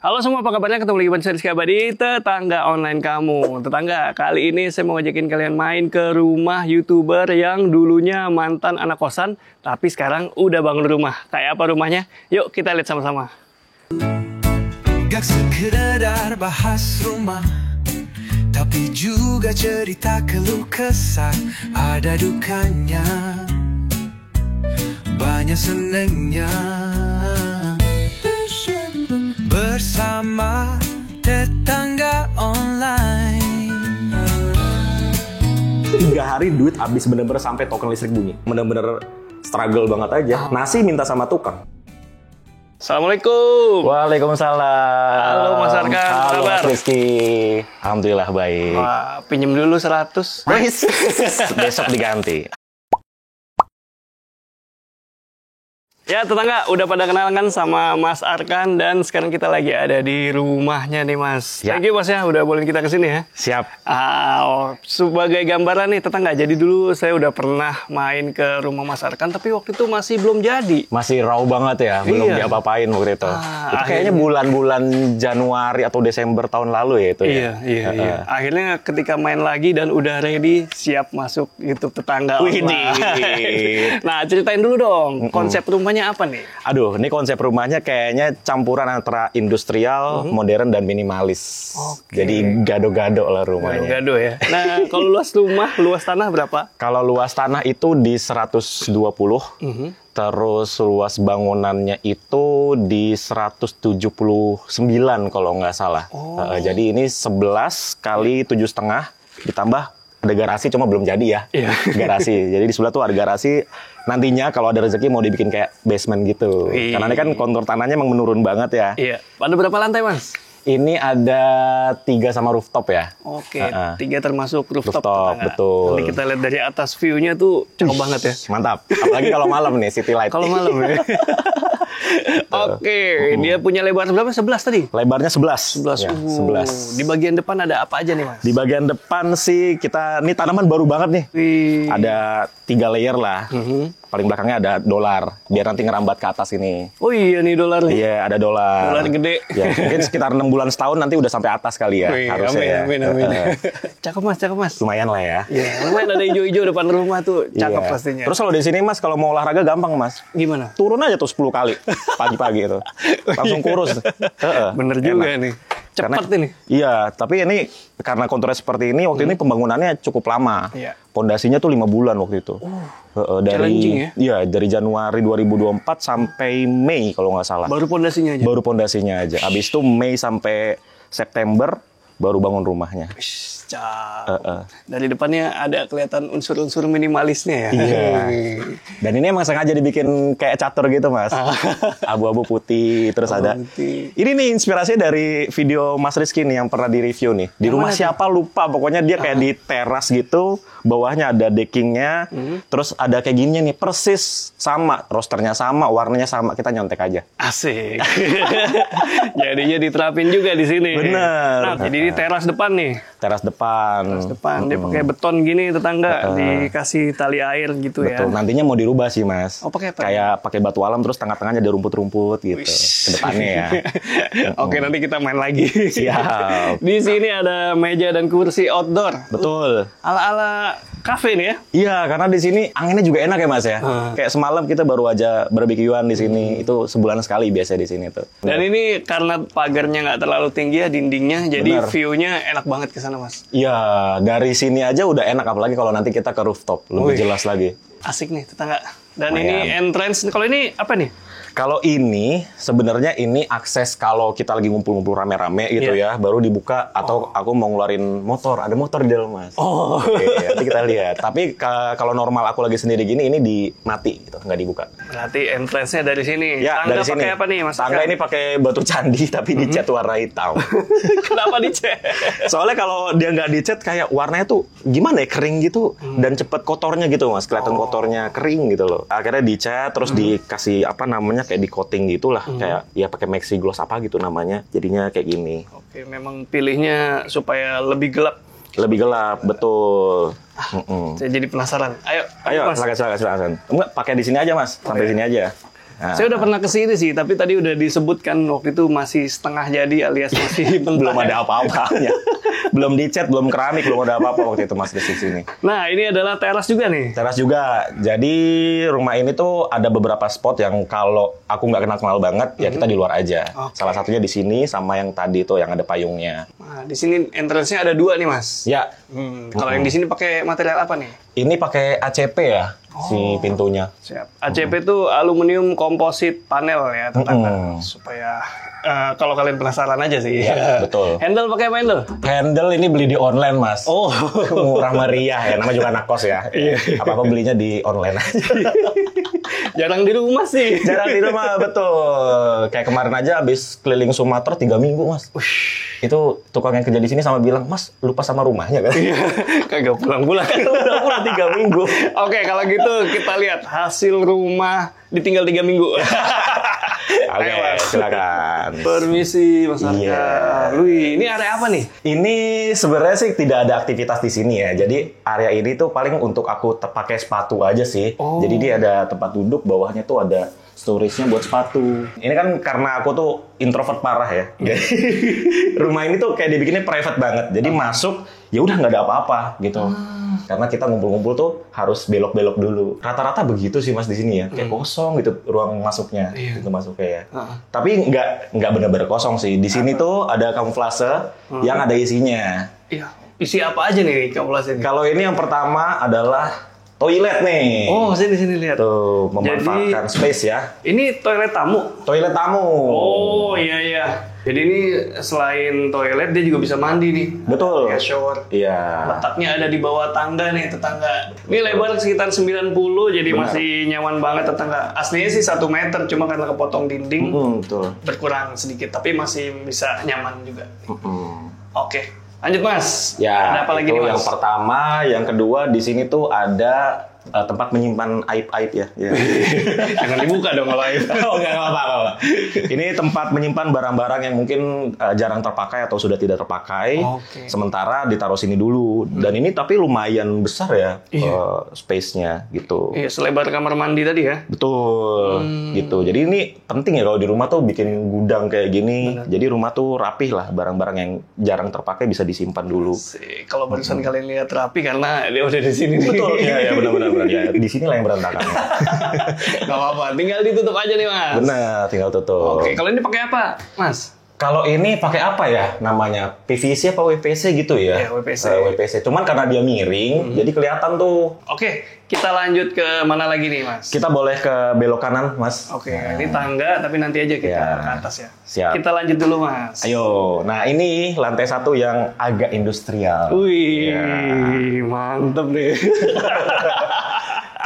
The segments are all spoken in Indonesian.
Halo semua, apa kabarnya? Ketemu lagi dengan saya Rizky Abadi, tetangga online kamu. Tetangga, kali ini saya mau ngajakin kalian main ke rumah YouTuber yang dulunya mantan anak kosan, tapi sekarang udah bangun rumah. Kayak apa rumahnya? Yuk kita lihat sama-sama. Gak sekedar bahas rumah, tapi juga cerita keluh kesah. Ada dukanya, banyak senengnya. Bersama tetangga online. 3 hari duit habis bener-bener sampai token listrik bunyi. Bener-bener struggle banget aja. Nasi minta sama tukang. Assalamualaikum. Waalaikumsalam. Halo Mas Arkan, apa Halo kabar? Mas Rizky. Alhamdulillah baik. Wah, pinjem dulu 100. Besok diganti. Ya tetangga, udah pada kenalan sama Mas Arkan dan sekarang kita lagi ada di rumahnya nih Mas. Ya. Thank you Mas ya, udah bolehin kita kesini ya. Siap. Sebagai gambaran nih tetangga, jadi dulu saya udah pernah main ke rumah Mas Arkan, tapi waktu itu masih belum jadi. Masih raw banget ya, belum Iya. diapa-apain waktu itu. Itu kayaknya akhirnya. bulan-bulan Januari atau Desember tahun lalu ya itu ya. Iya. Akhirnya ketika main lagi dan udah ready, siap masuk YouTube tetangga online. Nah ceritain dulu dong, konsep rumahnya apa nih? Aduh, ini konsep rumahnya kayaknya campuran antara industrial, modern, dan minimalis. Oke. Jadi gado-gado lah rumahnya. Gado-gado ya. Nah kalau luas rumah, luas tanah berapa? Kalau luas tanah itu di 120, terus luas bangunannya itu di 179 kalau nggak salah. Jadi ini 11 kali 7,5 ditambah ada garasi, cuma belum jadi ya. Iya. Garasi. Jadi di sebelah tuh ada garasi. Nantinya kalau ada rezeki mau dibikin kayak basement gitu. Wih. Karena ini kan kontur tanahnya emang menurun banget ya. Iya. Ada berapa lantai Mas? Ini ada 3 sama rooftop ya. Oke, 3 termasuk rooftop. Rooftop, tetangga. betul. Nanti kita lihat dari atas view-nya tuh cakep banget ya. Mantap. Apalagi kalau malam nih, city light. Kalau malam ya. Oke, dia punya lebar berapa? 11 tadi? Lebarnya 11. 11. Ya, 11. Di bagian depan ada apa aja nih Mas? Di bagian depan sih ini tanaman baru banget nih. Wih. Ada 3 layer lah. Paling belakangnya ada dolar, biar nanti ngerambat ke atas ini. Oh iya nih dolar nih. Iya, ada dolar. Dolar gede. Ya, mungkin sekitar 6 bulan setahun nanti udah sampai atas kali ya. Wih, harusnya amin, ya. amin. Cakep Mas. Lumayan lah ya. Ya, lumayan ada hijau-hijau depan rumah tuh. Cakep Iya. pastinya. Terus kalau di sini Mas, kalau mau olahraga gampang Mas. Gimana? Turun aja tuh 10 kali pagi-pagi itu. Langsung kurus. Bener juga Enak. nih. Cepet ini. Iya, tapi ini karena konturnya seperti ini, waktu ini pembangunannya cukup lama. Iya. Pondasinya tuh 5 bulan waktu itu. challenging ya? Iya, dari Januari 2024 sampai Mei kalau nggak salah. Baru pondasinya aja. Baru pondasinya aja. Habis itu Mei sampai September baru bangun rumahnya. Cakep. Dari depannya ada kelihatan unsur-unsur minimalisnya ya. Iya. Dan ini emang sengaja dibikin kayak catur gitu, Mas. Abu-abu putih, terus ada. Putih. Ini nih inspirasinya dari video Mas Rizky nih yang pernah di-review nih. Di Yang rumah mana siapa lupa, pokoknya dia kayak di teras gitu, bawahnya ada deckingnya, terus ada kayak gininya nih, persis sama, rosternya sama, warnanya sama, kita nyontek aja. Asik. Jadinya diterapin juga di sini. Bener. Nah, jadi di teras depan nih. Teras depan. Depan dia pakai beton gini tetangga, dikasih tali air gitu Betul. ya. Nantinya mau dirubah sih, Mas. Oh, pakai apa? Kayak pakai batu alam terus tengah-tengahnya ada rumput-rumput gitu. Ke depannya ya. Oke, nanti kita main lagi. Siap. Di sini ada meja dan kursi outdoor. Betul. Ala-ala kafe nih ya. Iya, karena di sini anginnya juga enak ya, Mas ya. Kayak semalam kita baru aja barbekyuan di sini. Itu sebulan sekali biasa di sini tuh. Dan ini karena pagarnya nggak terlalu tinggi ya dindingnya, jadi Benar. view-nya enak banget ke sana Mas. Iya, dari sini aja udah enak, apalagi kalau nanti kita ke rooftop, lebih Wih. jelas lagi. Asik nih tetangga. Dan Lumayan. ini entrance. Kalau ini apa nih? Kalau ini sebenarnya ini akses kalau kita lagi ngumpul-ngumpul rame-rame gitu Iya. ya, baru dibuka atau aku mau ngeluarin motor, ada motor di dalam, Mas. Oh. Oke, nanti kita lihat. Tapi kalau normal aku lagi sendiri gini, ini di mati gitu, nggak dibuka. Berarti entrance-nya dari sini. Ya, Tangga dari sini. pakai apa nih Mas? Tangga ini pakai batu candi tapi dicat warna hitam. Kenapa dicet? Soalnya kalau dia nggak dicat kayak warnanya tuh gimana ya, kering gitu dan cepet kotornya gitu, Mas. Kelihatan kotornya kering gitu loh. Akhirnya dicat terus dikasih apa namanya kayak di coating gitulah, kayak ya pakai maxi gloss apa gitu namanya. Jadinya kayak gini. Oke, memang pilihnya supaya lebih gelap. Lebih gelap, betul. Saya jadi penasaran. Ayo Ayo, Mas. silakan. Enggak, pakai di sini aja, Mas. Sampai sini aja. Saya udah pernah kesini sih, tapi tadi udah disebutkan waktu itu masih setengah jadi alias masih Belum ada apa-apanya. Belum dicat, belum keramik, belum ada apa-apa waktu itu Mas di sini. Nah, ini adalah teras juga nih. Teras juga. Jadi rumah ini tuh ada beberapa spot yang kalau aku nggak kenal banget, ya kita di luar aja. Oke. Salah satunya di sini sama yang tadi tuh yang ada payungnya. Nah, di sini entrance-nya ada 2 nih, Mas. Ya, Kalau yang di sini pakai material apa nih? ini pakai ACP ya si pintunya. Siap. ACP itu aluminium komposit panel ya, tetangga. Supaya kalau kalian penasaran aja sih. Iya, betul. Handle pakai apa handle? Handle ini beli di online Mas. Oh. Murah meriah ya, namanya juga anak kos ya. Apa-apa belinya di online aja. Jarang di rumah sih. Jarang di rumah, betul. Kayak kemarin aja habis keliling Sumatera 3 minggu Mas. Itu tukang yang kerja di sini sama bilang, Mas lupa sama rumahnya kan? Kagak pulang-pulang. Udah pulang 3 minggu. Oke, kalau gitu kita lihat hasil rumah ditinggal 3 minggu. Oke, Ayo, Mas. silakan. Permisi, Mas Arka. Iya. Lui, ini area apa nih? Ini sebenarnya sih tidak ada aktivitas di sini ya. Jadi area ini tuh paling untuk aku pakai sepatu aja sih. Oh. Jadi dia ada tempat duduk, bawahnya tuh ada storage-nya buat sepatu. Ini kan karena aku tuh introvert parah ya. Jadi rumah ini tuh kayak dibikinnya private banget. Jadi masuk ya udah nggak ada apa-apa gitu. Karena kita ngumpul-ngumpul tuh harus belok-belok dulu. Rata-rata begitu sih Mas di sini ya. Kayak kosong gitu ruang masuknya. Gitu masuknya ya. Tapi nggak benar-benar kosong sih. Di sini tuh ada kamuflase yang ada isinya. Iya. Isi apa aja nih kamuflase ini? Kalau ini yang pertama adalah toilet nih. Oh, sini lihat. Tuh, memanfaatkan space ya. Ini toilet tamu. Toilet tamu. Oh, iya. Jadi ini selain toilet dia juga bisa mandi nih. Betul. Kayak shower. Iya. Letaknya ada di bawah tangga nih tetangga. Ini lebar sekitar 90 jadi masih nyaman banget tetangga. Aslinya sih 1 meter cuma karena kepotong dinding Betul. berkurang sedikit tapi masih bisa nyaman juga. Oke. Lanjut Mas. Ya, ada apa lagi itu nih Mas? yang pertama, yang kedua di sini tuh ada tempat menyimpan aib-aib ya. Jangan dibuka dong kalau itu. Oh, enggak apa-apa. Ini tempat menyimpan barang-barang yang mungkin jarang terpakai atau sudah tidak terpakai. Oke. Sementara ditaruh sini dulu. Dan ini tapi lumayan besar ya space-nya gitu. Iya, selebar kamar mandi tadi ya. Betul, gitu. Jadi ini penting ya kalau di rumah tuh bikin gudang kayak gini. Jadi rumah tuh rapih lah, barang-barang yang jarang terpakai bisa disimpan dulu. Kalau barusan kalian lihat rapi karena dia udah di sini nih. Betul, ya benar-benar ya. Di sinilah yang berantakan. Gak apa-apa, tinggal ditutup aja nih Mas. Benar, tinggal tutup. Oke, kalau ini pakai apa, Mas? Kalau ini pakai apa ya namanya? PVC apa WPC gitu ya? Iya, WPC. WPC. Cuman karena dia miring, jadi kelihatan tuh. Oke, kita lanjut ke mana lagi nih, Mas? Kita boleh ke belok kanan, Mas. Oke, ini tangga, tapi nanti aja kita Ya. ke atas ya. Siap. Kita lanjut dulu, Mas. Ayo, nah ini lantai 1 yang agak industrial. Wih, Ya. mantep nih.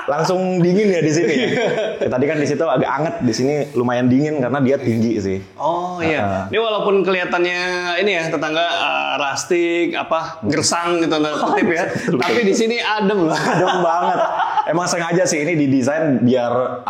Langsung dingin ya di sini. Ya, tadi kan di situ agak anget, di sini lumayan dingin karena dia tinggi sih. Oh iya, ini walaupun kelihatannya ini ya tetangga rustik gersang gitu tanda kutip ya, tapi di sini adem lah. Adem banget. Emang sengaja sih ini didesain biar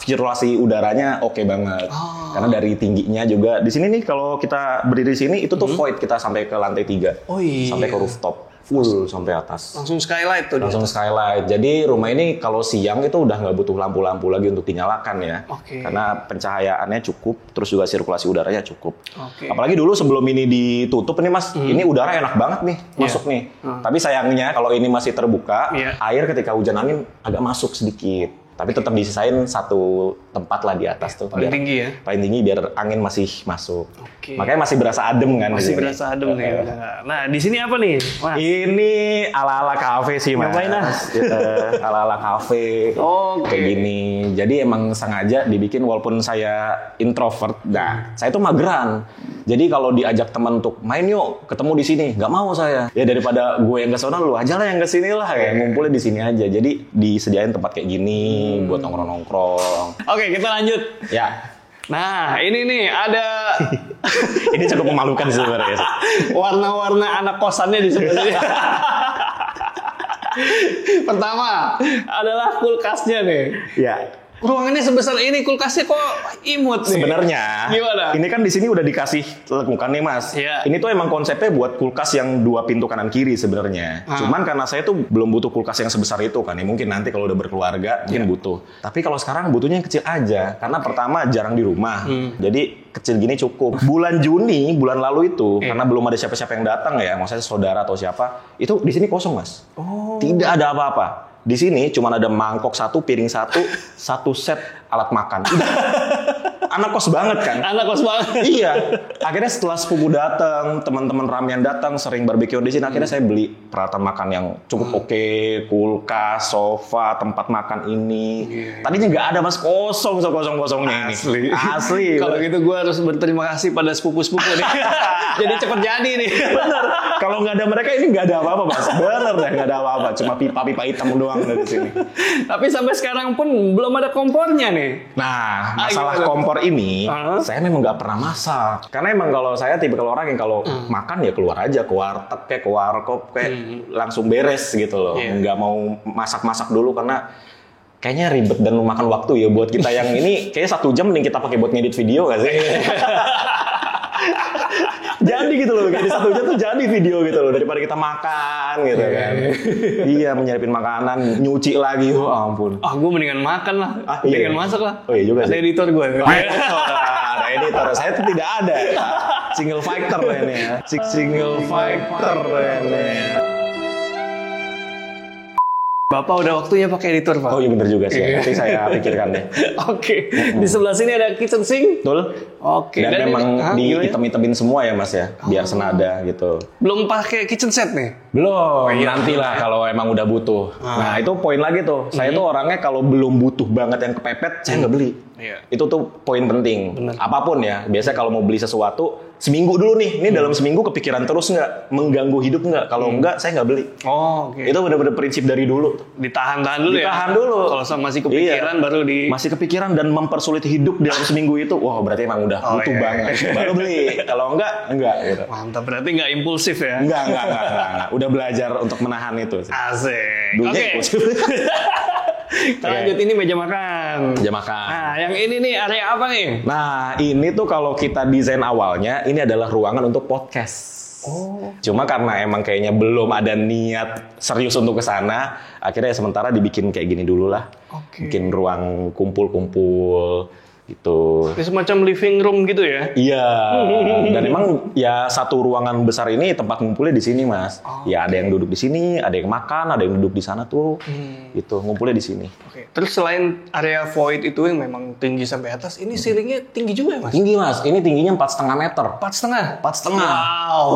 sirkulasi udaranya oke banget. Karena dari tingginya juga di sini nih kalau kita berdiri di sini itu tuh void kita sampai ke lantai 3. Oh iya. Sampai ke rooftop. Full sampai atas. Langsung skylight tuh. Langsung skylight. Jadi rumah ini kalau siang itu udah nggak butuh lampu-lampu lagi untuk dinyalakan ya. Oke. Karena pencahayaannya cukup, terus juga sirkulasi udaranya cukup. Oke. Apalagi dulu sebelum ini ditutup nih Mas, ini udara enak banget nih masuk nih. Tapi sayangnya kalau ini masih terbuka, air ketika hujan angin agak masuk sedikit. Tapi tetap disisain satu tempat lah di atas tuh. Paling tinggi ya? Paling tinggi biar angin masih masuk. Oke. Makanya masih berasa adem kan. di Masih sini. berasa adem nih. Nah, di sini apa nih, Mas? Ini ala-ala kafe sih, Mas. Ngapain, Ala-ala kafe. Oke. Kayak gini. Jadi emang sengaja dibikin walaupun saya introvert. Nah, saya tuh mageran. Jadi kalau diajak teman untuk main yuk, ketemu di sini, nggak mau saya. Ya daripada gue yang ke sana, lu aja lah yang ke sini lah. Kayak ngumpulnya di sini aja. Jadi disediain tempat kayak gini buat nongkrong-nongkrong. Oke, kita lanjut. Ya. Nah, ini nih ada Ini cukup memalukan sebenarnya. warna-warna anak kosannya di sebelah sini. Pertama adalah kulkasnya nih. Ya. Ruangannya sebesar ini, kulkasnya kok imut nih. Sebenarnya, Gimana? ini kan di sini udah dikasih lekukan nih mas. Iya. Ini tuh emang konsepnya buat kulkas yang 2 pintu kanan kiri sebenarnya. Cuman karena saya tuh belum butuh kulkas yang sebesar itu kan. Ya mungkin nanti kalau udah berkeluarga mungkin butuh. Tapi kalau sekarang butuhnya yang kecil aja. Karena pertama jarang di rumah. Jadi kecil gini cukup. Bulan Juni, bulan lalu itu, karena belum ada siapa-siapa yang datang ya, maksudnya saudara atau siapa, itu di sini kosong mas. Tidak ada apa-apa. Di sini cuma ada mangkok 1, piring 1, 1 set alat makan. Udah. Anak kos banget kan? Anak kos banget. Iya. Akhirnya setelah sepupu datang, teman-teman ramean datang, sering barbeque di sini. Akhirnya saya beli peralatan makan yang cukup oke, kulkas, sofa, tempat makan ini. Tadinya nggak ada mas, kosong kosongnya ini. Asli. Kalau gitu gue harus berterima kasih pada sepupu-sepupu nih. Jadi cepet jadi nih. Bener. Kalau nggak ada mereka ini nggak ada apa-apa mas. Bener deh, nggak ada apa-apa. Cuma pipa-pipa hitam doang dari sini. Tapi sampai sekarang pun belum ada kompornya nih. Nah, masalah gimana? kompor ini, saya memang nggak pernah masak. Karena emang kalau saya tipe kalau orang yang kalau makan ya keluar aja ke warteg kayak ke warkop kayak langsung beres gitu loh. Nggak mau masak-masak dulu karena kayaknya ribet dan memakan waktu ya buat kita yang ini. Kayaknya 1 jam mending kita pakai buat ngedit video nggak sih? Jadi gitu loh, kayak di 1 jam tuh jadi video gitu loh daripada kita makan gitu kan. Iya, menyiapin makanan, nyuci lagi, oh ampun. Ah, gue mendingan makan lah, mendingan masak lah. Oh iya juga Ada sih. editor gue. Ada editor, saya tuh tidak ada. Single fighter ini ya. Single fighter ini. Bapak udah waktunya pakai editor, Pak. Oh iya bener juga sih. Nanti saya pikirkan deh. Oke. Di sebelah sini ada kitchen sink. Betul. Oke. Dan memang gimana? dihitam-hitamin semua ya mas ya, biar senada gitu. Belum pakai kitchen set nih. Belum, nantilah kalau emang udah butuh. Nah itu poin lagi tuh. Saya tuh orangnya kalau belum butuh banget yang kepepet, saya nggak beli. Iya. Itu tuh poin penting. Apapun ya, biasanya kalau mau beli sesuatu, seminggu dulu nih. Ini dalam seminggu kepikiran terus nggak? Mengganggu hidup nggak? Kalau nggak, saya nggak beli. Oh, oke. Itu benar-benar prinsip dari dulu. Ditahan-tahan dulu ya. Ditahan dulu. Kalau masih kepikiran baru di. Masih kepikiran dan mempersulit hidup dalam seminggu itu, wah berarti emang udah butuh banget. Baru beli. Kalau enggak gitu. Mantap, berarti nggak impulsif ya. Enggak. Udah belajar untuk menahan itu. Asik. Dulunya Oke. impulsif. Kita lanjut, ini meja makan. Meja makan. Nah, yang ini nih area apa nih? Nah, ini tuh kalau kita desain awalnya, ini adalah ruangan untuk podcast. Oh. Cuma karena emang kayaknya belum ada niat serius untuk ke sana, akhirnya sementara dibikin kayak gini dulu lah. Oke. Bikin ruang kumpul-kumpul gitu. Ini semacam living room gitu ya? Iya. Dan emang ya satu ruangan besar ini tempat ngumpulnya di sini, Mas. Ya ada yang duduk di sini, ada yang makan, ada yang duduk di sana tuh. Gitu, ngumpulnya di sini. Oke. Terus selain area void itu yang memang tinggi sampai atas, ini ceilingnya tinggi juga ya, Mas? Tinggi, Mas. Ini tingginya 4,5 meter. 4,5? 4,5. Wow.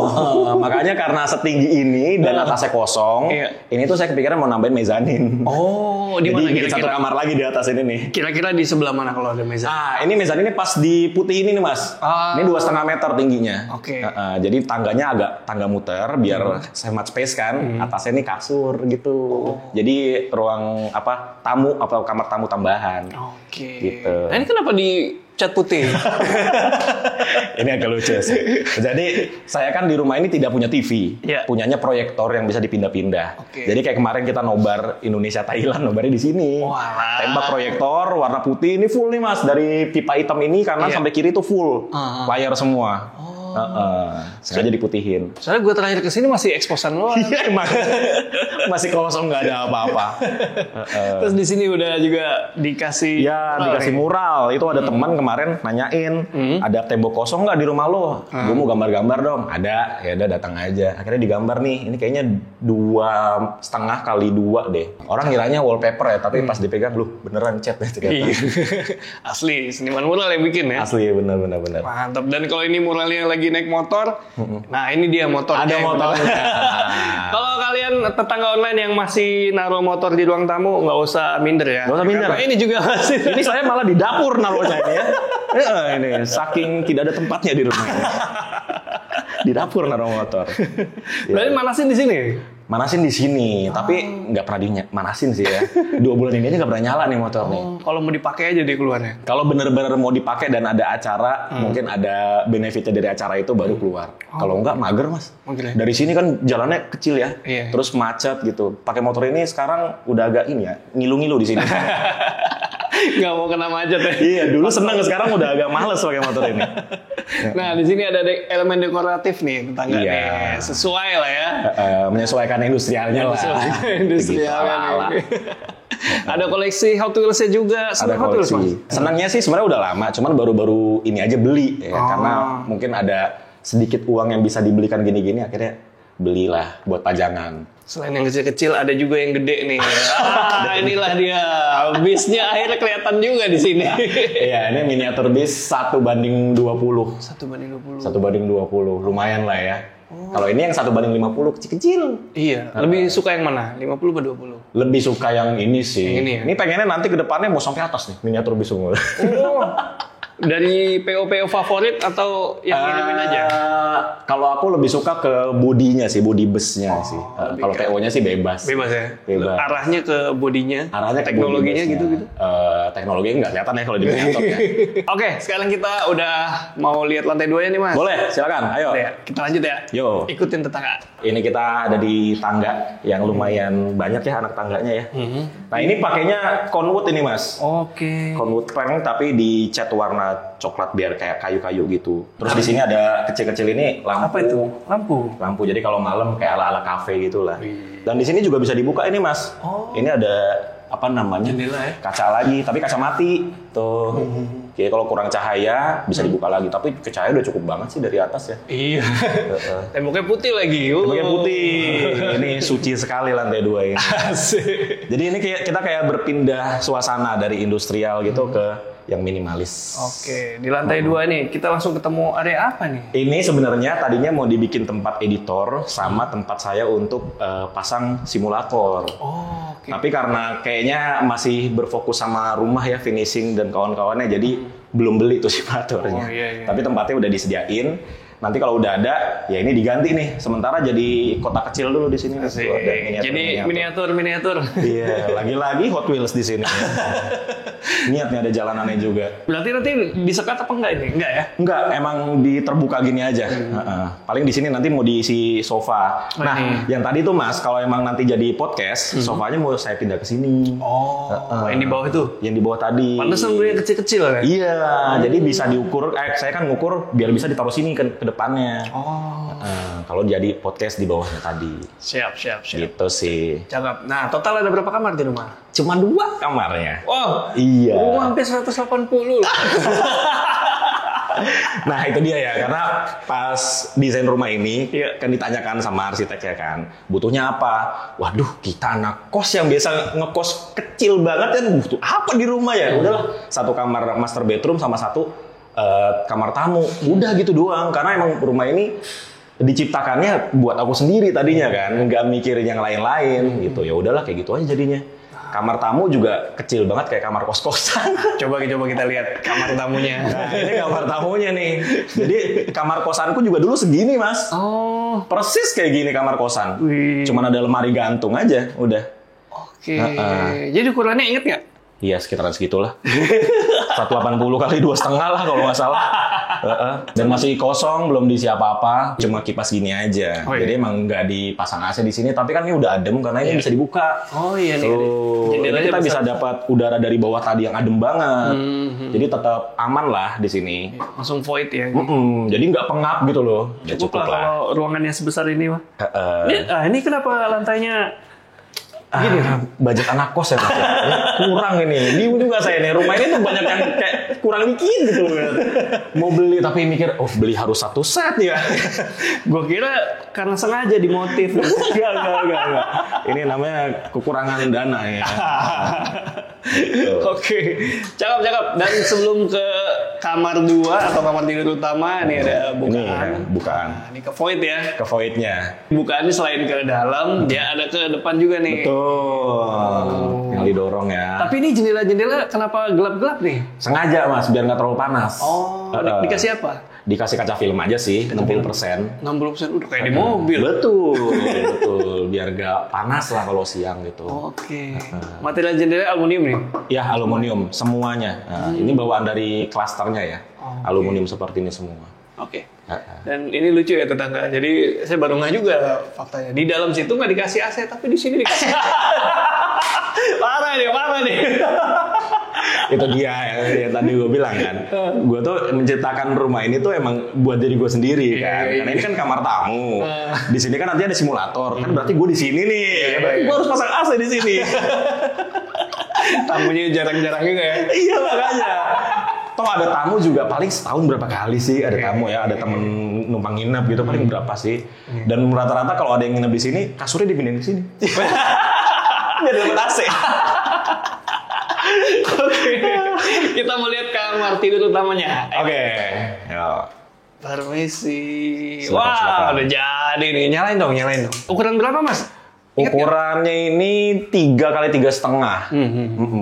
Makanya karena setinggi ini dan atasnya kosong, ini tuh saya kepikiran mau nambahin mezanin. Oh, di mana Jadi bikin satu kira-kira? kamar lagi di atas ini nih. Kira-kira di sebelah mana kalau ada meja? Nah, ini mezanin ini pas di putih ini nih, Mas. Ini 2,5 meter tingginya. Oke. Jadi tangganya agak tangga muter biar hemat space kan. Atasnya ini kasur gitu. Jadi ruang tamu atau kamar tamu tambahan. Oke. Gitu. Nah, ini kenapa di cat putih? Ini agak lucu sih. Jadi saya kan di rumah ini tidak punya TV, Iya. punyanya proyektor yang bisa dipindah-pindah. Oke. Jadi kayak kemarin kita nobar Indonesia Thailand, nobarnya di sini. Walah. Tembak proyektor warna putih ini full nih Mas, dari pipa hitam ini kanan sampai kiri itu full, layar semua. Sengaja diputihin. Soalnya gue terakhir kesini masih eksposan lo. Iya emang masih kosong nggak ada apa-apa. Terus di sini udah juga dikasih. Ya dikasih mural. Itu ada teman kemarin nanyain, ada tembok kosong nggak di rumah lo? Gue mau gambar-gambar dong. Ada, ya udah datang aja. Akhirnya digambar nih. Ini kayaknya 2,5 kali 2 deh. Orang ngiranya wallpaper ya, tapi pas dipegang lu beneran cat deh ternyata. Asli, seniman mural yang bikin ya. Asli bener. Mantap. Dan kalau ini muralnya lagi naik motor, nah ini dia motornya. Ada motornya. Kalau kalian tetangga online yang masih naruh motor di ruang tamu, nggak usah minder ya. Nggak usah minder. Karena ini juga masih. Ini saya malah di dapur naruhnya ini ya. Ini saking tidak ada tempatnya di rumah ini. Di dapur naruh motor. Berarti manasin di sini. Manasin di sini, tapi nggak pernah dimanasin sih ya. 2 bulan ini aja nggak pernah nyala nih motor nih. Kalau mau dipakai aja deh keluarnya. Kalau bener-bener mau dipakai dan ada acara, mungkin ada benefitnya dari acara itu baru keluar. Kalau nggak mager Mas. Mager ya? Dari sini kan jalannya kecil ya, Iya. terus macet gitu. Pakai motor ini sekarang udah agak ini ya, ngilu-ngilu di sini. Nggak mau kena macet ya. Iya, dulu seneng, sekarang udah agak males pakai motor ini. Nah, di sini ada elemen dekoratif nih tetangga Iya. nih. Sesuai lah ya. Menyesuaikan industrialnya lah. Industrial Begitu, ala-ala. Ada koleksi Hot Wheels-nya juga. Ada Senang Hot Wheels, Mas? koleksi. Senangnya sih sebenarnya udah lama, cuman baru-baru ini aja beli ya, karena mungkin ada sedikit uang yang bisa dibelikan gini-gini, akhirnya belilah buat pajangan. Selain yang kecil-kecil ada juga yang gede nih. Inilah dia. Bisnya akhirnya kelihatan juga di sini. Iya, ini miniatur bis 1:20. 1/20. 1:20, lumayan lah ya. Kalau ini yang 1:50 kecil-kecil. Iya, lebih suka yang mana? 50 atau 20? Lebih suka yang ini sih. Yang ini ya? Ini pengennya nanti ke depannya mau sampai atas nih miniatur bis ungu. Oh. Dari PO-PO favorit atau yang ini aja? Kalau aku lebih suka ke bodinya sih, body busnya sih. Kalau PO-nya sih bebas. Bebas ya? Bebas. Arahnya ke bodinya? Arahnya ke teknologinya body busnya. gitu-gitu? Teknologinya nggak kelihatan ya kalau di miniaturnya. Oke, sekarang kita udah mau lihat lantai 2-nya nih, Mas. Boleh, silakan. Ayo. Ya, kita lanjut ya. Yo. Ikutin tetangga. Ini kita ada di tangga yang lumayan banyak ya anak tangganya ya. Nah ini pakainya conwood ini Mas. Oke. Conwood plank tapi dicat warna coklat biar kayak kayu-kayu gitu. Terus di sini ada kecil-kecil ini lampu. Apa itu? Lampu. Lampu. Jadi kalau malam kayak ala-ala kafe gitulah. Dan di sini juga bisa dibuka ini Mas. Ini ada apa namanya? Jendela ya? Kaca lagi, tapi kaca mati. Tuh. Jadi kalau kurang cahaya bisa dibuka lagi. Tapi cahaya udah cukup banget sih dari atas ya. Iya. Temboknya putih lagi. Temboknya putih. Ini suci sekali lantai 2 ini. Asik. Jadi ini kita kayak berpindah suasana dari industrial gitu ke yang minimalis. Oke, di lantai 2 nih kita langsung ketemu area apa nih? Ini sebenarnya tadinya mau dibikin tempat editor sama tempat saya untuk pasang simulator. Oh, oke. Tapi karena kayaknya masih berfokus sama rumah ya, finishing dan kawan-kawannya, jadi belum beli tuh simulatornya. Oh, iya. Tapi tempatnya udah disediain. Nanti kalau udah ada, ya ini diganti nih. Sementara jadi kota kecil dulu di sini. Asik. Tuh, ada Jadi miniatur. Iya, lagi-lagi Hot Wheels di sini. Niat nih ada jalanannya juga. Berarti nanti disekat apa enggak ini? Enggak ya? Enggak, emang di terbuka gini aja. Paling di sini nanti mau diisi sofa. Nah, yang tadi tuh Mas, kalau emang nanti jadi podcast, sofanya mau saya pindah ke sini. Oh, yang di bawah itu? Yang di bawah tadi. Pantesan gue yang kecil-kecil ya? Iya, jadi bisa diukur. Saya kan ngukur biar bisa ditaruh sini ke depannya. Oh. Kalau jadi podcast di bawahnya tadi. Siap. Gitu sih. Cakep. Nah, total ada berapa kamar di rumah? Cuma 2 kamarnya. Wow. Iya. Rumah hampir 180 loh. Nah itu dia ya, karena pas desain rumah ini Iya. kan ditanyakan sama arsiteknya kan, butuhnya apa? Waduh, kita anak kos yang biasa ngekos kecil banget kan, butuh apa di rumah ya? Udahlah, 1 kamar master bedroom sama 1 kamar tamu, udah gitu doang. Karena emang rumah ini diciptakannya buat aku sendiri tadinya kan, nggak mikirin yang lain-lain gitu. Ya udahlah kayak gitu aja jadinya. Kamar tamu juga kecil banget kayak kamar kos-kosan. Coba kita lihat kamar tamunya. Nah, ini kamar tamunya nih. Jadi kamar kosanku juga dulu segini, Mas. Oh, Persis kayak gini kamar kosan. Wih. Cuman ada lemari gantung aja, udah. oke. Jadi ukurannya inget nggak? Iya, sekitaran segitulah. 180 kali 2,5 lah kalau nggak salah. Dan masih kosong, belum diisi apa-apa. Cuma kipas gini aja. Oh, iya. Jadi emang nggak dipasang AC di sini. Tapi kan ini udah adem karena ini bisa dibuka. Oh iya nih. Tuh, ini Jendelanya kita besar. bisa dapat udara dari bawah tadi yang adem banget. Jadi tetap aman lah di sini. Langsung void ya. Jadi nggak pengap gitu loh. Ya Cukup lah kalau ruangannya sebesar ini mah. Ini kenapa lantainya gini? Budget anak kos ya Mas. Kurang ini. Bingung juga saya nih. Rumah ini tuh banyak yang kayak kurang dikit gitu. Mau beli tapi mikir, beli harus 1 set ya. Gue kira karena sengaja dimotif. Enggak. Ini namanya kekurangan dana ya. Oke, cakep. Dan sebelum ke kamar 2 atau kamar tidur utama, ini ada bukaan. Ini ya, bukaan. Nah, ini ke void ya. Ke voidnya. Bukaannya selain ke dalam, dia ada ke depan juga nih. Betul. Yang didorong ya. Tapi ini jendela-jendela kenapa gelap-gelap nih? Sengaja Mas, biar nggak terlalu panas. Dikasih apa? Dikasih kaca film aja sih, 60%. 60% udah kayak di mobil. Betul. Biar nggak panas lah kalau siang gitu. Oke. Material jendela aluminium nih? Ya, aluminium semuanya. Nah, ini bawaan dari klasternya ya. Aluminium seperti ini semua. Oke. Dan ini lucu ya tetangga. Jadi saya baru nggak juga faktanya. Di dalam situ nggak dikasih AC, tapi di sini dikasih. Parah nih. Itu dia yang tadi gue bilang kan. Gue tuh menciptakan rumah ini tuh emang buat diri gue sendiri kan. Karena ini kan kamar tamu. Di sini kan nanti ada simulator. Kan berarti gue di sini nih. Gue harus pasang AC di sini. Tamunya jarang-jarang juga ya. Iya makanya. Toh ada tamu juga paling setahun berapa kali sih ada tamu ya. Ada temen numpang nginep gitu paling berapa sih. Dan rata-rata kalau ada yang nginep di sini kasurnya dipindahin ke sini. Biar dapat AC. Oke. Kita mau lihat kamar tidur utamanya. Oke. Ya. Permisi. Silakan, Wah, silakan. udah jadi nih. Nyalain dong. Ukuran berapa, Mas? Ukurannya ini 3 kali 3,5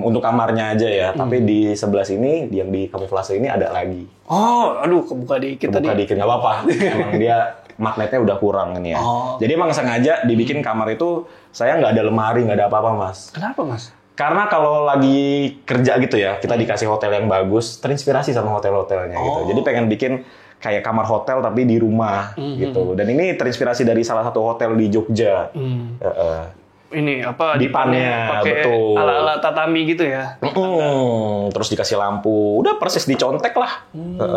untuk kamarnya aja ya. Tapi di sebelah sini yang di kamuflase ini ada lagi. Oh, aduh, kebuka dikit Buka tadi. dikit nggak apa-apa. Emang dia magnetnya udah kurang ini ya. Jadi emang sengaja dibikin kamar itu saya nggak ada lemari, nggak ada apa-apa mas. Kenapa, Mas? Karena kalau lagi kerja gitu ya, kita dikasih hotel yang bagus, terinspirasi sama hotel-hotelnya gitu. Jadi pengen bikin kayak kamar hotel tapi di rumah gitu. Dan ini terinspirasi dari salah satu hotel di Jogja. Ini apa? Dipannya, pakai betul. ala-ala tatami gitu ya. Terus dikasih lampu, udah persis dicontek lah.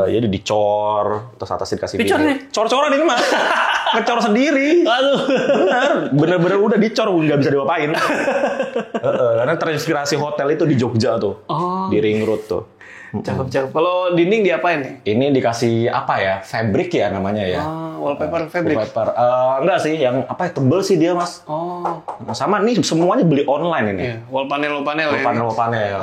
Jadi dicor, terus atas dikasih Dicor video. nih? Cor-coran ini mah. Ngecor sendiri. Aduh. Bener-bener udah dicor, nggak bisa diapain. Karena terinspirasi hotel itu di Jogja tuh. Di Ring Road tuh. Cakep-cakep. Kalau dinding diapain nih? Ini dikasih apa ya? Fabric ya namanya ya. Wallpaper fabric. Wallpaper. Enggak sih, yang apa ya? Tebel sih dia mas. Oh. Sama nih semuanya beli online ini. Iya, wall panel ya. Panel-panel.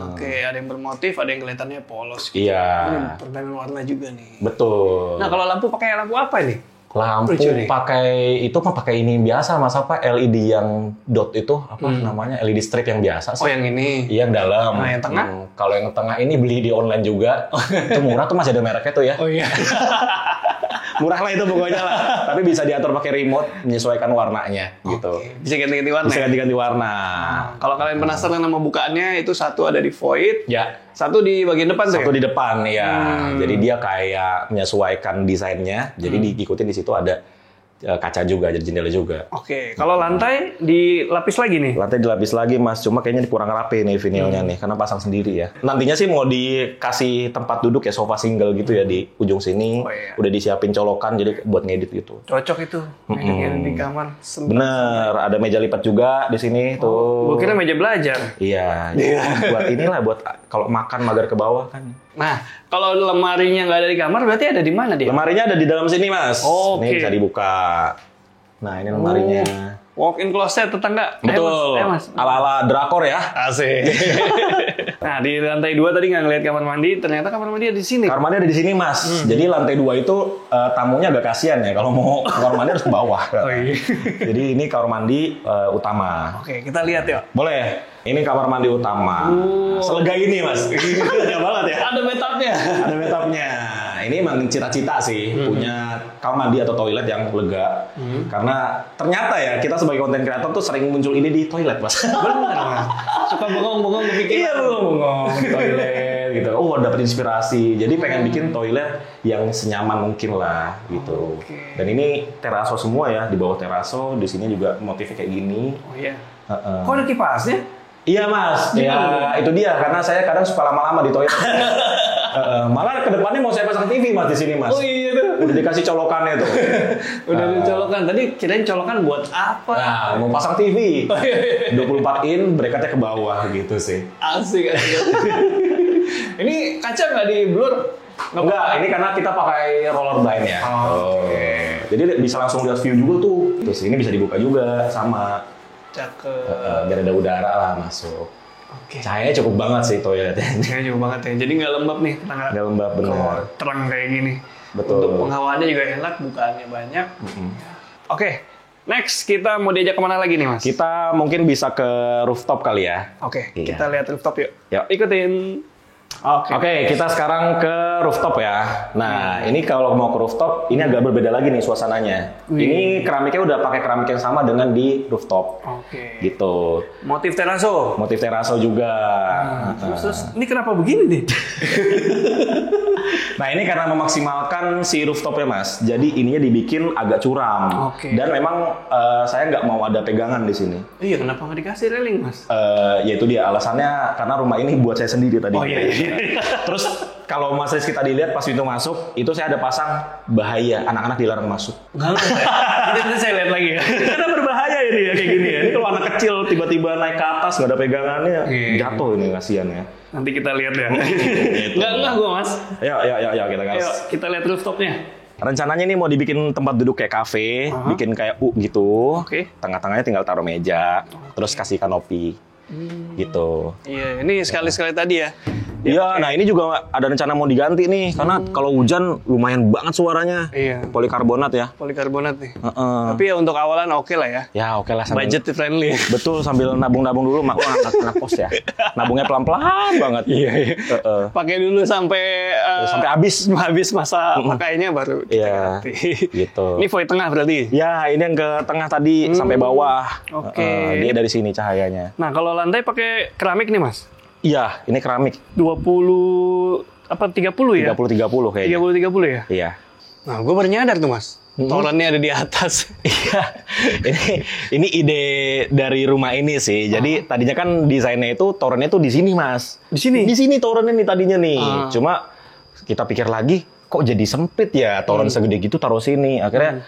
Oke, ada yang bermotif, ada yang kelihatannya polos. Iya. Ini permainan warna juga nih. Betul. Nah, kalau lampu pakai lampu apa ini? Lampu Lucu nih. pakai itu mah pakai ini biasa mas apa LED yang dot itu apa namanya LED strip yang biasa sih. Oh, yang ini. Iya yang dalam. Nah, yang tengah? Kalau yang tengah ini beli di online juga. Itu murah tuh masih ada mereknya tuh ya. Oh iya. Murah lah itu pokoknya lah. Tapi bisa diatur pakai remote menyesuaikan warnanya gitu. Bisa ganti-ganti warna. Bisa ya? ganti-ganti warna. Kalau kalian penasaran sama bukaannya, itu satu ada di void, Ya. satu di bagian depan tuh. Satu Ya? di depan ya. Jadi dia kayak menyesuaikan desainnya. Jadi diikutin di situ ada kaca juga, jadi jendela juga. Oke, kalau lantai dilapis lagi nih. Lantai dilapis lagi mas, cuma kayaknya kurang rapi nih vinilnya nih, karena pasang sendiri ya. Nantinya sih mau dikasih tempat duduk ya, sofa single gitu ya di ujung sini. Oh, iya. Udah disiapin colokan, jadi buat ngedit gitu. Cocok itu. Ngedit di kamar. Bener, ada meja lipat juga di sini tuh. Gue kira meja belajar. Iya, buat inilah, buat kalau makan magar ke bawah kan. Nah, kalau lemarinya nggak ada di kamar, berarti ada di mana dia? Lemarinya ada di dalam sini mas. Oh, Ini oke. bisa dibuka. Nah ini lemarinya. Walk-in closet tetangga. Betul. Mas. Ala-ala drakor ya. Asik. Nah, di lantai 2 tadi nggak ngeliat kamar mandi, ternyata kamar mandi ada di sini. Kamar mandi ada di sini mas. Jadi lantai 2 itu tamunya agak kasihan ya. Kalau mau kamar mandi harus ke bawah. Oh, iya. Jadi ini kamar mandi utama. Oke, kita lihat yuk. Boleh. Ini kamar mandi utama. Selega ini mas. Selega banget ya. Ada bathtubnya. Ada bathtubnya. Ini emang cita-cita sih punya kamar mandi atau toilet yang lega. Karena ternyata ya kita sebagai konten kreator tuh sering muncul ini di toilet mas. Bener, Mas. Suka bengong-bengong berpikir. Iya bengong di toilet gitu. Oh dapat inspirasi. Jadi pengen bikin toilet yang senyaman mungkin lah gitu. Dan ini teraso semua ya, di bawah teraso. Di sini juga motifnya kayak gini. Oh iya. Kok ada kipasnya? Iya mas, ya itu dia karena saya kadang suka lama-lama di toilet. Malah kedepannya mau saya pasang TV mas di sini mas. Oh iya tuh. Udah dikasih colokannya tuh. Udah dicolokan. Tadi kirain colokan buat apa? Nah, mau pasang TV. 24 in, bracketnya ke bawah gitu sih. Asik. Ini kaca nggak di blur? Enggak, ini karena kita pakai roller blind ya. Oke. Jadi bisa langsung lihat view juga tuh. Terus ini bisa dibuka juga sama. Cakep. Biar ada udara lah masuk. Oke. Cahayanya cukup banget sih toiletnya. Kayaknya juga banget ya. Jadi nggak lembab nih. Nggak lembab, bener. Kalau terang kayak gini. Betul. Untuk penghawaannya juga enak, bukaannya banyak. Oke. Next, kita mau diajak kemana lagi nih, Mas? Kita mungkin bisa ke rooftop kali ya. Oke, Iya. kita lihat rooftop yuk. Yuk. Ikutin. Oke, kita sekarang ke rooftop ya. Nah, ini kalau mau ke rooftop, ini agak berbeda lagi nih suasananya. Ini keramiknya udah pakai keramik yang sama dengan di rooftop. Oke. Gitu. Motif teraso. Motif teraso juga. Terus ini kenapa begini nih? Nah, ini karena memaksimalkan si rooftopnya, Mas. Jadi ininya dibikin agak curam. Oke. Dan memang saya nggak mau ada pegangan di sini. Iya, kenapa nggak dikasih railing, Mas? Ya itu dia alasannya, karena rumah ini buat saya sendiri tadi. Oh iya. Terus kalau Mas Rizky tadi lihat pas pintu masuk, itu saya ada pasang bahaya, anak-anak dilarang masuk. Enggak. Nanti saya lihat lagi ya. Karena berbahaya ini ya kayak gini ya. Ini kalau anak kecil tiba-tiba naik ke atas nggak ada pegangannya, jatuh ini kasihan ya. Nanti kita lihat ya. Gitu. Enggak gue, Mas. Ya kita gas. Ayo, kita lihat rooftopnya. Rencananya ini mau dibikin tempat duduk kayak kafe, bikin kayak gitu. Oke. Tengah-tengahnya tinggal taruh meja, terus kasih kanopi. Gitu. Iya, ini sekali-sekali tadi ya. Iya, nah ini juga ada rencana mau diganti nih, karena kalau hujan lumayan banget suaranya. Iya. Polikarbonat ya. Polikarbonat nih. Tapi ya untuk awalan oke lah ya. Ya oke lah. Budget friendly. Betul, sambil nabung-nabung dulu, mak anak kos ya. Nabungnya pelan-pelan banget. Iya. Pakai dulu sampai habis masa pakainya baru. Iya. Gitu. Ini void tengah berarti. Ya, ini yang ke tengah tadi sampai bawah. Oke. Dia dari sini cahayanya. Nah, kalau lantai pakai keramik nih, Mas. Iya, ini keramik. 30 ya? 30-30 kayaknya. 30-30 ya? Iya. Nah, gue baru nyadar tuh, Mas. Torennya ada di atas. Iya. ini ide dari rumah ini sih. Jadi tadinya kan desainnya itu torennya tuh di sini, Mas. Di sini? Di sini torennya nih tadinya nih. Cuma kita pikir lagi, kok jadi sempit ya toren segede gitu taruh sini. Akhirnya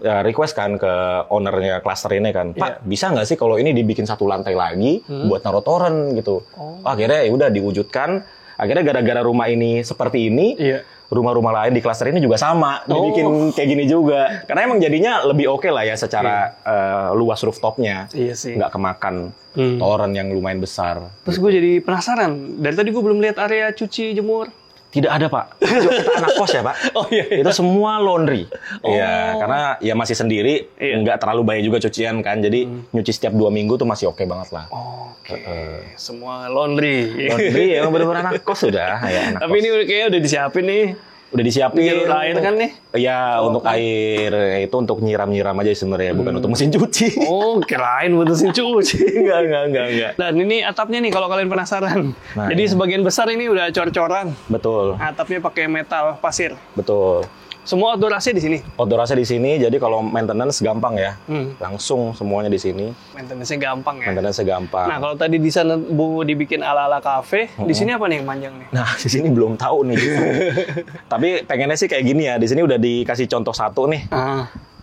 ya, request kan ke ownernya cluster ini kan, Pak, bisa nggak sih kalau ini dibikin satu lantai lagi buat naruh toren gitu. Akhirnya ya udah diwujudkan. Akhirnya gara-gara rumah ini seperti ini, rumah-rumah lain di cluster ini juga sama, dibikin kayak gini juga. Karena emang jadinya lebih oke lah ya secara luas rooftopnya. Iya sih. Nggak kemakan toren yang lumayan besar. Terus gue jadi penasaran. Dari tadi gue belum lihat area cuci jemur. Tidak ada, Pak. Kita anak kos ya, Pak. Oh iya. Itu semua laundry. Iya, karena ya masih sendiri, nggak terlalu banyak juga cucian kan. Jadi nyuci setiap 2 minggu tuh masih oke banget lah. Oke. Semua laundry. Laundry ya, bener-bener anak kos sudah. Ya, Tapi ini kayaknya udah disiapin nih. Udah disiapin. Jalur air kan nih? Iya, untuk air. Itu untuk nyiram-nyiram aja sebenarnya, bukan untuk mesin cuci. Oh, kirain buat mesin cuci. Enggak. Dan ini atapnya nih kalau kalian penasaran. Nah, jadi sebagian besar ini udah cor-coran. Betul. Atapnya pakai metal pasir. Betul. Semua outdoor AC di sini. Outdoor AC di sini, jadi kalau maintenance gampang ya. Langsung semuanya di sini. Maintenance-nya gampang ya. Maintenance gampang. Nah, kalau tadi di sana Bu dibikin ala-ala kafe, di sini apa nih yang panjang nih? Nah, di sini belum tahu nih. Tapi pengennya sih kayak gini ya. Di sini udah dikasih contoh satu nih.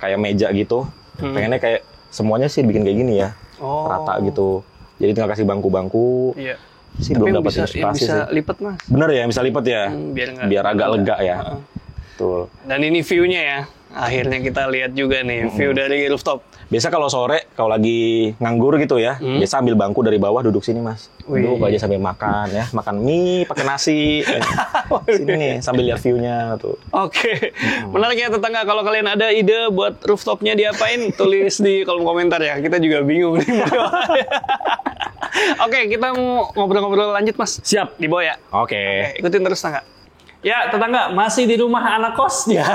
Kayak meja gitu. Pengennya kayak semuanya sih bikin kayak gini ya. Rata gitu. Jadi tinggal kasih bangku-bangku. Iya. Sih tapi belum dapat bisa, inspirasi bisa sih. lipat, Mas. Bener ya, bisa lipat ya. Biar agak lega ya. Betul. Dan ini view-nya ya. Akhirnya kita lihat juga nih view dari rooftop. Biasa kalau sore, kalau lagi nganggur gitu ya, biasa ambil bangku dari bawah duduk sini, Mas. Duduk aja sambil makan ya, makan mie pakai nasi. Sini nih sambil lihat view-nya tuh. Oke. Menarik ya tetangga, kalau kalian ada ide buat rooftopnya diapain, tulis di kolom komentar ya. Kita juga bingung nih. Oke, kita mau ngobrol-ngobrol lanjut, Mas. Siap. Di bawah ya. Oke. Ikutin terus tetangga. Ya, tetangga, masih di rumah anak kos ya.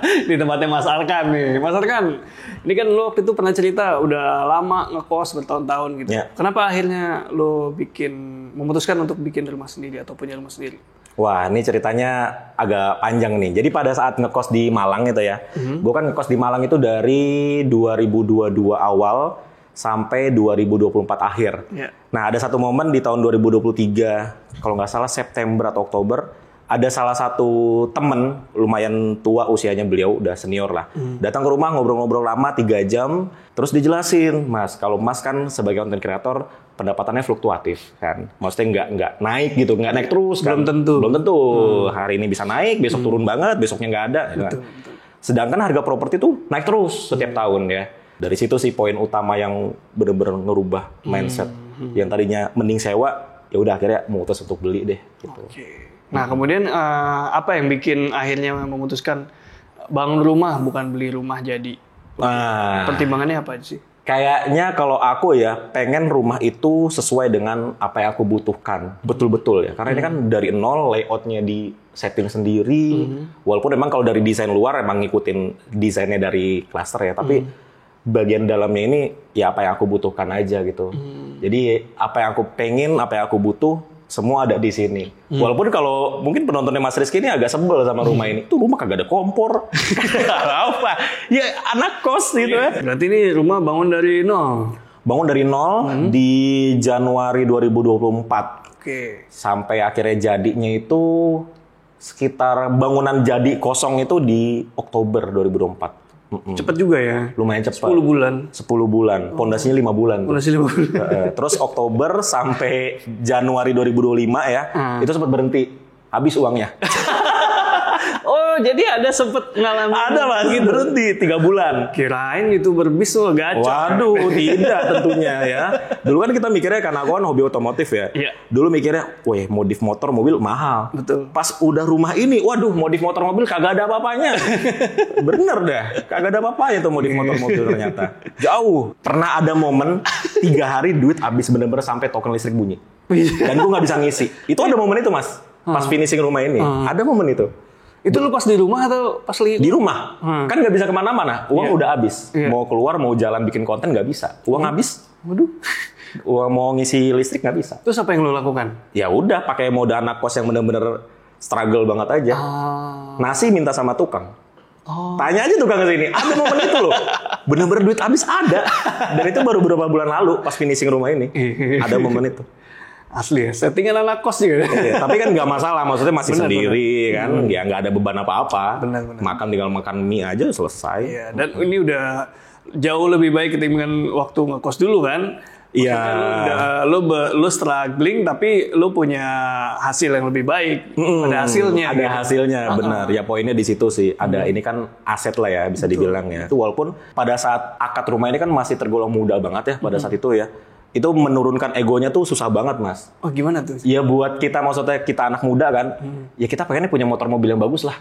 Di tempatnya Mas Arkan nih. Mas Arkan, ini kan lo waktu itu pernah cerita udah lama ngekos bertahun-tahun gitu. Ya. Kenapa akhirnya lo memutuskan untuk bikin rumah sendiri atau punya rumah sendiri? Wah, ini ceritanya agak panjang nih. Jadi pada saat ngekos di Malang itu ya, gue kan ngekos di Malang itu dari 2022 awal sampai 2024 akhir. Ya. Nah, ada satu momen di tahun 2023, kalau nggak salah September atau Oktober, ada salah satu temen lumayan tua usianya, beliau udah senior lah. Datang ke rumah ngobrol-ngobrol lama 3 jam, terus dijelasin, Mas, kalau Mas kan sebagai content creator pendapatannya fluktuatif kan. Maksudnya nggak naik gitu, nggak naik terus kan. Belum tentu. Hari ini bisa naik, besok turun banget, besoknya nggak ada. Gitu kan. Sedangkan harga properti tuh naik terus setiap tahun ya. Dari situ sih poin utama yang bener-bener ngerubah mindset. Yang tadinya mending sewa, ya udah akhirnya memutus untuk beli deh. Gitu. Nah, kemudian apa yang bikin akhirnya memutuskan bangun rumah bukan beli rumah jadi? Pertimbangannya apa sih? Kayaknya kalau aku ya pengen rumah itu sesuai dengan apa yang aku butuhkan. Betul-betul ya. Karena ini kan dari nol, layoutnya di setting sendiri. Walaupun emang kalau dari desain luar emang ngikutin desainnya dari cluster ya. Tapi bagian dalamnya ini ya apa yang aku butuhkan aja gitu. Jadi apa yang aku pengen, apa yang aku butuh, semua ada di sini. Walaupun kalau mungkin penontonnya Mas Rizky ini agak sebel sama rumah ini. Tuh rumah kagak ada kompor. Apa? Ya anak kos gitu ya. Berarti ini rumah bangun dari nol. Bangun dari nol di Januari 2024. Oke. Sampai akhirnya jadinya itu sekitar bangunan jadi kosong itu di Oktober 2024. Cepet juga ya. Lumayan cepat. 10 bulan. 10 bulan. Pondasinya 5 bulan. tuh. Pondasi 5 bulan. Terus Oktober sampai Januari 2025 ya, itu sempat berhenti. Habis uangnya. Oh, jadi ada sempet ngalamin. Ada Mas, gitu. berhenti 3 bulan. Kirain itu berbis tuh gacor. Waduh, tidak tentunya ya. Dulu kan kita mikirnya karena aku kan hobi otomotif ya. Iya. Dulu mikirnya, weh modif motor mobil mahal. Betul. Pas udah rumah ini, waduh modif motor mobil kagak ada apa-apanya. Bener dah, kagak ada apa-apanya tuh modif motor mobil ternyata. Jauh. Pernah ada momen 3 hari duit habis bener-bener sampai token listrik bunyi. Dan gue nggak bisa ngisi. Itu ada momen itu Mas. Pas finishing rumah ini, ada momen itu. Itu lu pas di rumah atau pas lagi? Di rumah, kan nggak bisa kemana-mana. Uang udah habis. Iya. Mau keluar, mau jalan bikin konten nggak bisa. Uang habis. Waduh. Uang mau ngisi listrik nggak bisa. Terus apa yang lu lakukan? Ya udah, pakai mode anak kos yang bener-bener struggle banget aja. Nasi minta sama tukang. Tanya aja tukang ke sini. Ada momen itu loh. Bener-bener duit habis ada. Dan itu baru beberapa bulan lalu pas finishing rumah ini. Ada momen itu. Asli ya, settingan anak kos juga. Iya, tapi kan nggak masalah, maksudnya masih sendiri kan, ya nggak ada beban apa-apa. Benar. Makan tinggal makan mie aja selesai. Iya, dan ini udah jauh lebih baik ketimbang waktu ngekos dulu kan. Iya. Lu struggling tapi lu punya hasil yang lebih baik. Ada hasilnya. Ada gitu. hasilnya, benar. Ya poinnya di situ sih. Ada ini kan aset lah ya bisa dibilang ya. Itu walaupun pada saat akad rumah ini kan masih tergolong muda banget ya pada saat itu ya. Itu menurunkan egonya tuh susah banget Mas. Oh gimana tuh? Ya buat kita, maksudnya kita anak muda kan, ya kita pengennya punya motor mobil yang bagus lah.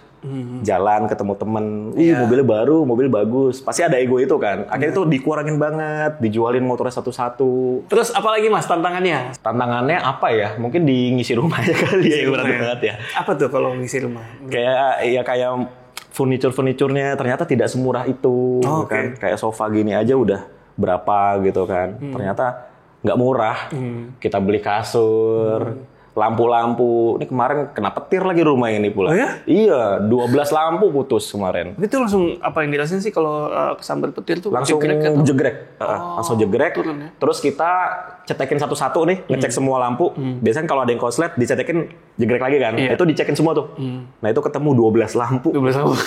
Jalan ketemu temen, mobilnya baru, mobil bagus. Pasti ada ego itu kan. Akhirnya tuh dikurangin banget, dijualin motornya satu-satu. Terus apa lagi Mas tantangannya? Tantangannya apa ya? Mungkin di ngisi rumah aja kali ya, berat banget ya. Apa tuh kalau ngisi rumah? Kayak furniture-furniturnya ternyata tidak semurah itu. Kan? Kayak sofa gini aja udah berapa gitu kan. Ternyata nggak murah. Kita beli kasur, lampu-lampu. Ini kemarin kena petir lagi rumah ini pula. Oh ya? Iya, 12 lampu putus kemarin. Itu langsung apa yang dirasain sih kalau kesambar petir tuh? Langsung jegrek. Langsung jegrek. Turun, ya? Terus kita cetekin satu-satu nih, ngecek semua lampu. Biasanya kalau ada yang konslet, dicetekin jegrek lagi kan. Iya. Itu dicekin semua tuh. Nah itu ketemu 12 lampu. 12 tahun.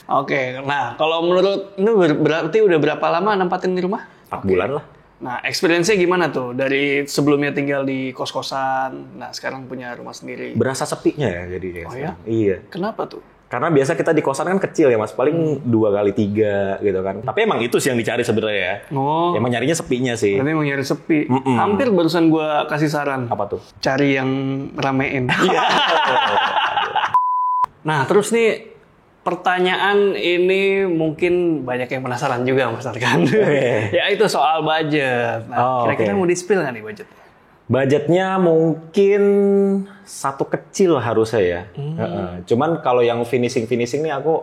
Oke, nah kalau menurut ini berarti udah berapa lama nempatin di rumah? 4 bulan lah. Nah, experience-nya gimana tuh? Dari sebelumnya tinggal di kos-kosan, nah sekarang punya rumah sendiri. Berasa sepinya ya jadinya. Oh ya? Iya. Kenapa tuh? Karena biasa kita di kosan kan kecil ya Mas, paling 2 kali 3 gitu kan. Tapi emang itu sih yang dicari sebenarnya ya. Oh. Emang nyarinya sepinya sih. Berarti emang nyari sepi. Hampir barusan gua kasih saran. Apa tuh? Cari yang ramein. Iya. Nah, terus nih pertanyaan ini mungkin banyak yang penasaran juga Mas Arkan. Ya itu soal budget. Nah, kira-kira mau di-spill nggak nih budget? Budgetnya mungkin satu kecil harusnya ya. Cuman kalau yang finishing nih aku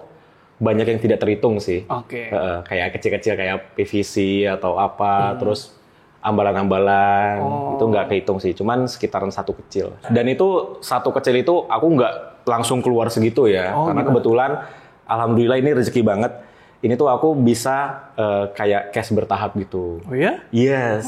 banyak yang tidak terhitung sih. Oke. Kayak kecil-kecil kayak PVC atau apa, terus ambalan-ambalan itu nggak kehitung sih. Cuman sekitaran satu kecil. Dan itu satu kecil itu aku nggak langsung keluar segitu ya. Karena kebetulan alhamdulillah ini rezeki banget. Ini tuh aku bisa kayak cash bertahap gitu. Oh ya? Yes.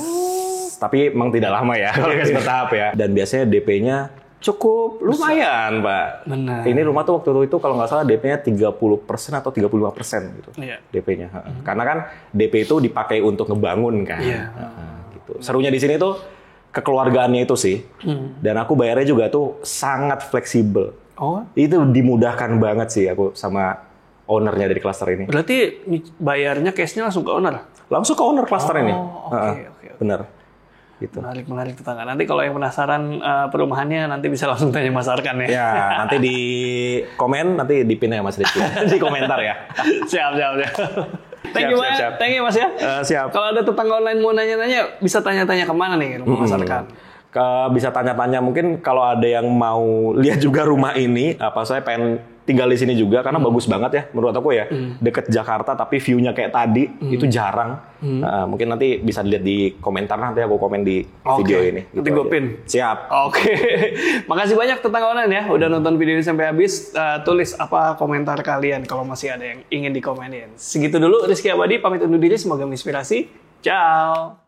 Tapi emang tidak lama ya kalau cash bertahap ya. Dan biasanya DP-nya cukup lumayan, Pak. Benar. Ini rumah tuh waktu itu kalau nggak salah DP-nya 30% atau 35% gitu. Iya. DP-nya. Karena kan DP itu dipakai untuk ngebangun kan. Iya. Gitu. Serunya di sini tuh kekeluargaannya itu sih. Dan aku bayarnya juga tuh sangat fleksibel. Oh. Itu dimudahkan banget sih aku sama ownernya dari klaster ini. Berarti bayarnya cash-nya langsung ke owner? Langsung ke owner klaster ini. Oke. Benar. Gitu. Menarik tetangga. Nanti kalau yang penasaran perumahannya nanti bisa langsung tanya Mas Arkan ya. Ya, nanti di komen, nanti dipin ya Mas Rizky. Di komentar ya. Siap. Thank you Siap, banget. siap. Thank you Mas ya. Siap. Kalau ada tetangga online mau nanya-nanya, bisa tanya-tanya kemana nih rumah Mas Arkan? Bisa tanya-tanya, mungkin kalau ada yang mau lihat juga rumah ini, saya pengen tinggal di sini juga karena bagus banget ya menurut aku ya. Deket Jakarta tapi view-nya kayak tadi itu jarang. Mungkin nanti bisa dilihat di komentar, nanti aku komen di video ini. Nanti gue pin. Siap. Oke. Makasih banyak tetangga online ya udah nonton video ini sampai habis. Tulis apa komentar kalian kalau masih ada yang ingin dikomenin. Segitu dulu, Rizky Abadi pamit undur diri, semoga menginspirasi. Ciao.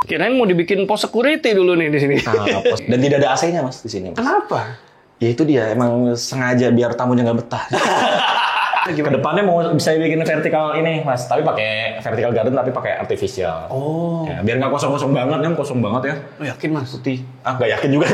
Kirain mau dibikin pos security dulu nih di sini. Dan tidak ada AC-nya Mas di sini. Mas. Kenapa? Ya itu dia, emang sengaja biar tamunya nggak betah. Kedepannya mau bisa bikin vertikal ini Mas, tapi pakai vertical garden tapi pakai artificial. Oh. Ya, biar nggak kosong-kosong banget, kan kosong banget ya. Lo yakin Mas? Putih. Nggak yakin juga.